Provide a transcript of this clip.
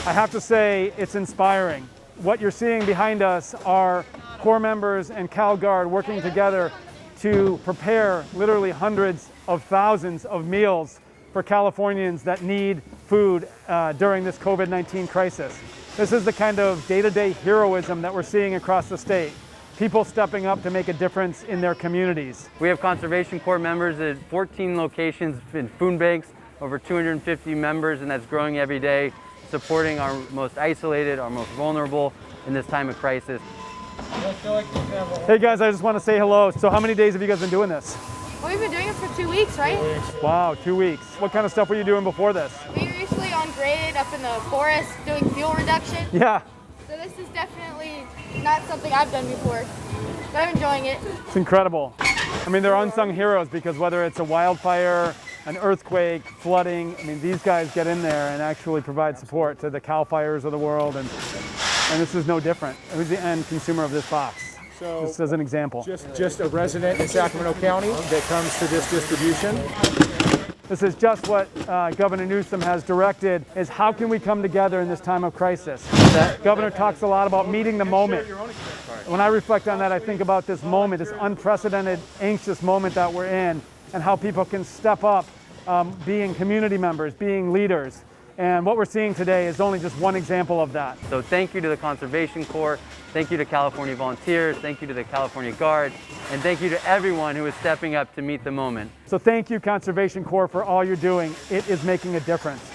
I have to say it's inspiring. What you're seeing behind us are Corps members and CalGuard working together to prepare literally hundreds of thousands of meals for Californians that need food during this COVID-19 crisis. This is the kind of day-to-day heroism that we're seeing across the state. People stepping up to make a difference in their communities. We have Conservation Corps members at 14 locations in food banks, over 250 members, and that's growing every day, supporting our most isolated, our most vulnerable in this time of crisis. Hey guys, I just want to say hello. So how many days have you guys been doing this? Well, we've been doing it for 2 weeks, right? Wow, 2 weeks. What kind of stuff were you doing before this? We were usually on grade up in the forest doing fuel reduction. Yeah, So this is definitely not something I've done before. But I'm enjoying it. it's incredible. I mean, they're unsung heroes because whether it's a wildfire, an earthquake, flooding, I mean, these guys get in there and actually provide support to the CAL FIREs of the world, and this is no different. Who's the end consumer of this box? So Just as an example. just a resident in Sacramento County that comes to this distribution. This is just what Governor Newsom has directed, is how can we come together in this time of crisis? Governor talks a lot about meeting the moment. When I reflect on that, I think about this moment, this unprecedented, anxious moment that we're in, and how people can step up, being community members, being leaders. And what we're seeing today is only just one example of that. So thank you to the Conservation Corps, thank you to California Volunteers, thank you to the California Guard, and thank you to everyone who is stepping up to meet the moment. So thank you, Conservation Corps, for all you're doing. It is making a difference.